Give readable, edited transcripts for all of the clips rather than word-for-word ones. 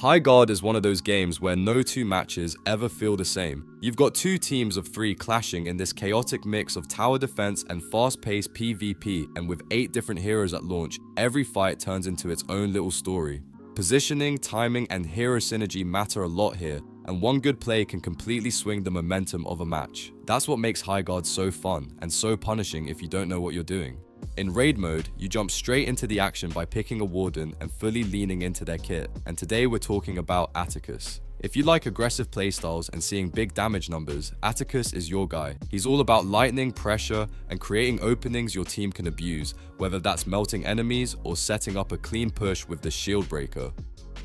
Highguard is one of those games where no two matches ever feel the same. You've got two teams of 3 clashing in this chaotic mix of tower defense and fast-paced PvP, and with 8 different heroes at launch, every fight turns into its own little story. Positioning, timing, and hero synergy matter a lot here, and one good play can completely swing the momentum of a match. That's what makes Highguard so fun, and so punishing if you don't know what you're doing. In raid mode, you jump straight into the action by picking a warden and fully leaning into their kit, and today we're talking about Atticus. If you like aggressive playstyles and seeing big damage numbers, Atticus is your guy. He's all about lightning, pressure, and creating openings your team can abuse, whether that's melting enemies or setting up a clean push with the shield breaker.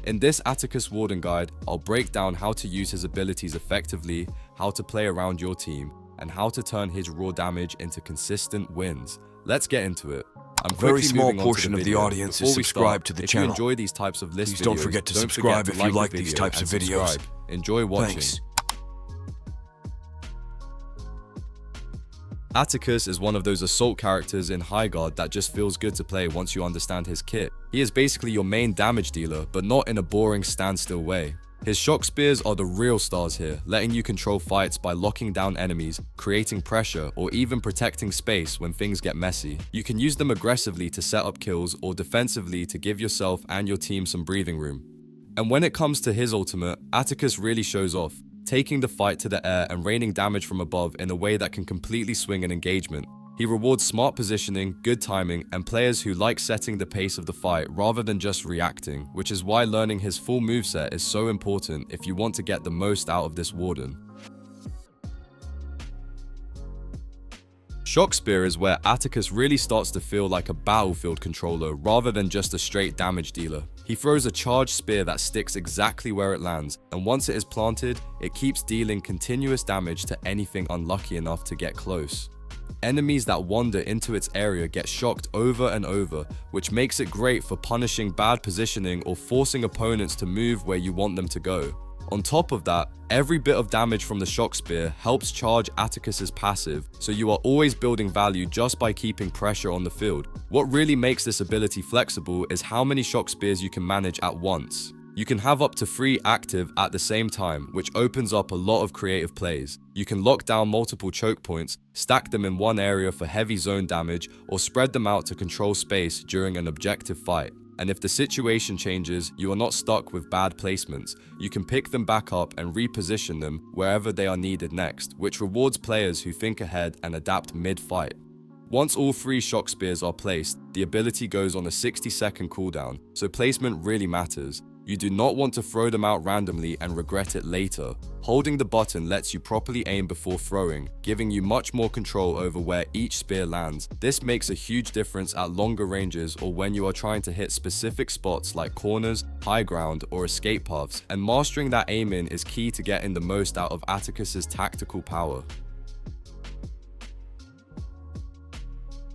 In this Atticus Warden guide, I'll break down how to use his abilities effectively, how to play around your team, and how to turn his raw damage into consistent wins. Let's get into it. A very small portion of the audience is subscribed to the channel. If you enjoy these types of lists, please don't forget to subscribe if you like these types of videos. Enjoy watching. Thanks. Atticus is one of those assault characters in Highguard that just feels good to play once you understand his kit. He is basically your main damage dealer, but not in a boring standstill way. His shock spears are the real stars here, letting you control fights by locking down enemies, creating pressure, or even protecting space when things get messy. You can use them aggressively to set up kills or defensively to give yourself and your team some breathing room. And when it comes to his ultimate, Atticus really shows off, taking the fight to the air and raining damage from above in a way that can completely swing an engagement. He rewards smart positioning, good timing, and players who like setting the pace of the fight rather than just reacting, which is why learning his full moveset is so important if you want to get the most out of this warden. Shock Spear is where Atticus really starts to feel like a battlefield controller rather than just a straight damage dealer. He throws a charged spear that sticks exactly where it lands, and once it is planted, it keeps dealing continuous damage to anything unlucky enough to get close. Enemies that wander into its area get shocked over and over, which makes it great for punishing bad positioning or forcing opponents to move where you want them to go. On top of that, every bit of damage from the shock spear helps charge Atticus's passive, so you are always building value just by keeping pressure on the field. What really makes this ability flexible is how many shock spears you can manage at once. You can have up to 3 active at the same time, which opens up a lot of creative plays. You can lock down multiple choke points, stack them in one area for heavy zone damage, or spread them out to control space during an objective fight. And if the situation changes, you are not stuck with bad placements. You can pick them back up and reposition them wherever they are needed next, which rewards players who think ahead and adapt mid-fight. Once all 3 shock spears are placed, the ability goes on a 60-second cooldown, so placement really matters. You do not want to throw them out randomly and regret it later. Holding the button lets you properly aim before throwing, giving you much more control over where each spear lands. This makes a huge difference at longer ranges or when you are trying to hit specific spots like corners, high ground, or escape paths, and mastering that aiming is key to getting the most out of Atticus's tactical power.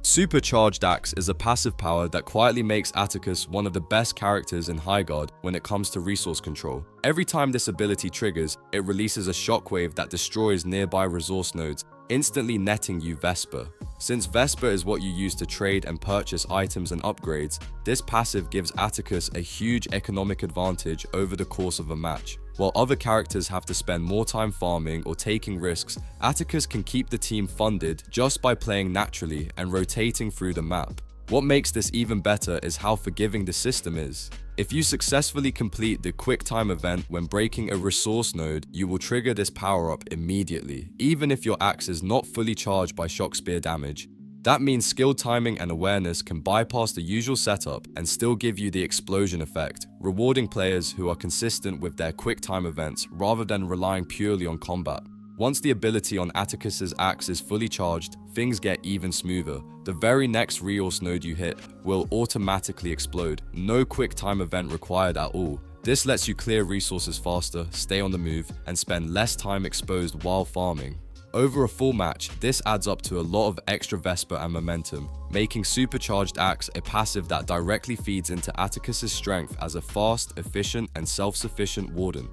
Supercharged Axe is a passive power that quietly makes Atticus one of the best characters in Highguard when it comes to resource control. Every time this ability triggers, it releases a shockwave that destroys nearby resource nodes, instantly netting you Vesper. Since Vesper is what you use to trade and purchase items and upgrades, this passive gives Atticus a huge economic advantage over the course of a match. While other characters have to spend more time farming or taking risks, Atticus can keep the team funded just by playing naturally and rotating through the map. What makes this even better is how forgiving the system is. If you successfully complete the quick time event when breaking a resource node, you will trigger this power-up immediately, even if your axe is not fully charged by shock spear damage. That means skilled timing and awareness can bypass the usual setup and still give you the explosion effect, rewarding players who are consistent with their quick time events rather than relying purely on combat. Once the ability on Atticus's axe is fully charged, things get even smoother. The very next resource node you hit will automatically explode, no quick time event required at all. This lets you clear resources faster, stay on the move, and spend less time exposed while farming. Over a full match, this adds up to a lot of extra Vesper and momentum, making Supercharged Axe a passive that directly feeds into Atticus's strength as a fast, efficient, and self-sufficient warden.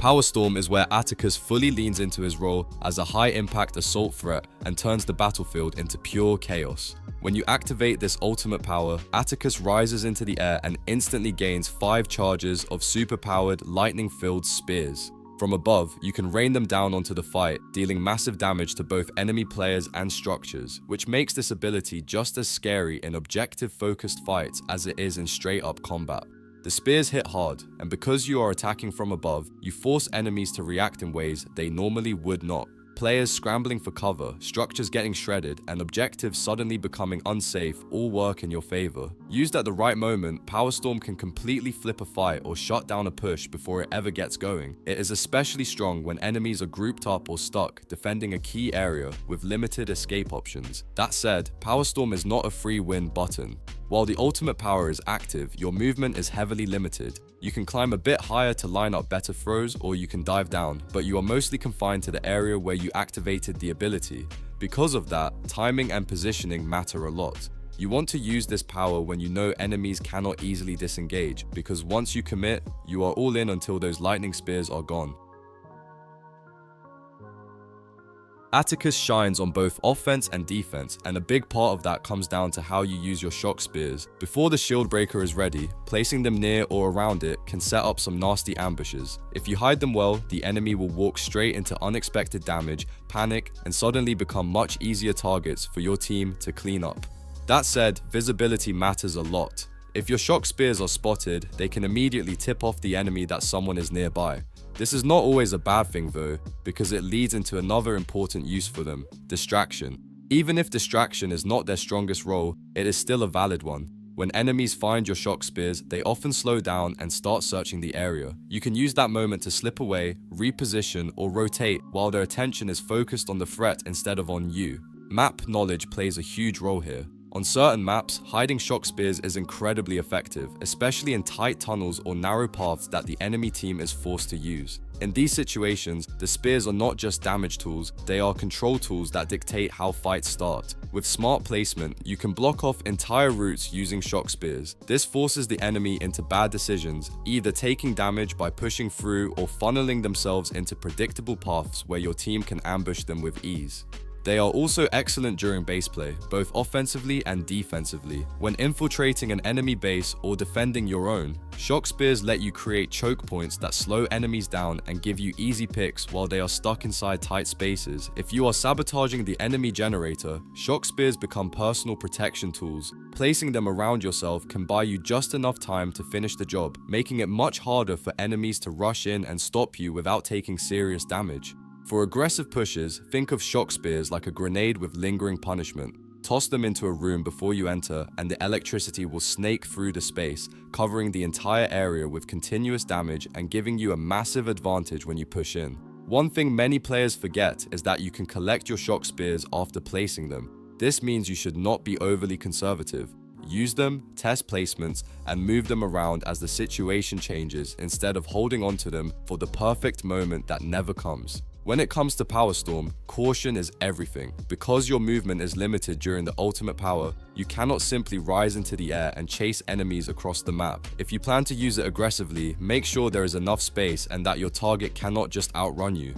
Power Storm is where Atticus fully leans into his role as a high-impact assault threat and turns the battlefield into pure chaos. When you activate this ultimate power, Atticus rises into the air and instantly gains 5 charges of super-powered, lightning-filled spears. From above, you can rain them down onto the fight, dealing massive damage to both enemy players and structures, which makes this ability just as scary in objective-focused fights as it is in straight-up combat. The spears hit hard, and because you are attacking from above, you force enemies to react in ways they normally would not. Players scrambling for cover, structures getting shredded, and objectives suddenly becoming unsafe all work in your favor. Used at the right moment, Power Storm can completely flip a fight or shut down a push before it ever gets going. It is especially strong when enemies are grouped up or stuck, defending a key area with limited escape options. That said, Power Storm is not a free win button. While the ultimate power is active, your movement is heavily limited. You can climb a bit higher to line up better throws, or you can dive down, but you are mostly confined to the area where you activated the ability. Because of that, timing and positioning matter a lot. You want to use this power when you know enemies cannot easily disengage, because once you commit, you are all in until those lightning spears are gone. Atticus shines on both offense and defense, and a big part of that comes down to how you use your shock spears. Before the shield breaker is ready, placing them near or around it can set up some nasty ambushes. If you hide them well, the enemy will walk straight into unexpected damage, panic, and suddenly become much easier targets for your team to clean up. That said, visibility matters a lot. If your shock spears are spotted, they can immediately tip off the enemy that someone is nearby. This is not always a bad thing though, because it leads into another important use for them: distraction. Even if distraction is not their strongest role, it is still a valid one. When enemies find your shock spears, they often slow down and start searching the area. You can use that moment to slip away, reposition, or rotate while their attention is focused on the threat instead of on you. Map knowledge plays a huge role here. On certain maps, hiding shock spears is incredibly effective, especially in tight tunnels or narrow paths that the enemy team is forced to use. In these situations, the spears are not just damage tools, they are control tools that dictate how fights start. With smart placement, you can block off entire routes using shock spears. This forces the enemy into bad decisions, either taking damage by pushing through or funneling themselves into predictable paths where your team can ambush them with ease. They are also excellent during base play, both offensively and defensively. When infiltrating an enemy base or defending your own, shock spears let you create choke points that slow enemies down and give you easy picks while they are stuck inside tight spaces. If you are sabotaging the enemy generator, shock spears become personal protection tools. Placing them around yourself can buy you just enough time to finish the job, making it much harder for enemies to rush in and stop you without taking serious damage. For aggressive pushes, think of shock spears like a grenade with lingering punishment. Toss them into a room before you enter, and the electricity will snake through the space, covering the entire area with continuous damage and giving you a massive advantage when you push in. One thing many players forget is that you can collect your shock spears after placing them. This means you should not be overly conservative. Use them, test placements, and move them around as the situation changes instead of holding on to them for the perfect moment that never comes. When it comes to Power Storm, caution is everything. Because your movement is limited during the ultimate power, you cannot simply rise into the air and chase enemies across the map. If you plan to use it aggressively, make sure there is enough space and that your target cannot just outrun you.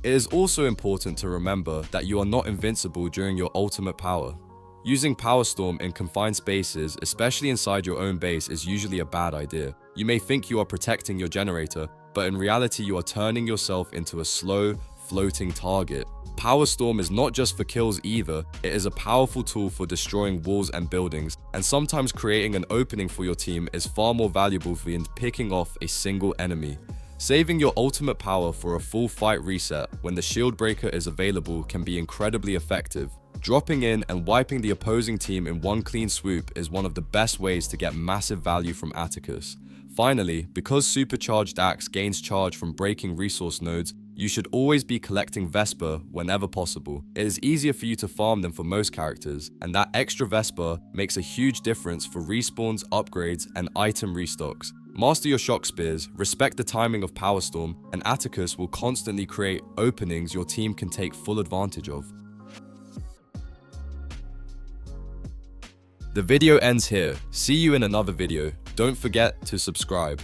It is also important to remember that you are not invincible during your ultimate power. Using Power Storm in confined spaces, especially inside your own base, is usually a bad idea. You may think you are protecting your generator, but in reality you are turning yourself into a slow, floating target. Power Storm is not just for kills either, it is a powerful tool for destroying walls and buildings, and sometimes creating an opening for your team is far more valuable than picking off a single enemy. Saving your ultimate power for a full fight reset when the shield breaker is available can be incredibly effective. Dropping in and wiping the opposing team in one clean swoop is one of the best ways to get massive value from Atticus. Finally, because Supercharged Axe gains charge from breaking resource nodes, you should always be collecting Vesper whenever possible. It is easier for you to farm than for most characters, and that extra Vesper makes a huge difference for respawns, upgrades, and item restocks. Master your shock spears, respect the timing of Power Storm, and Atticus will constantly create openings your team can take full advantage of. The video ends here. See you in another video. Don't forget to subscribe.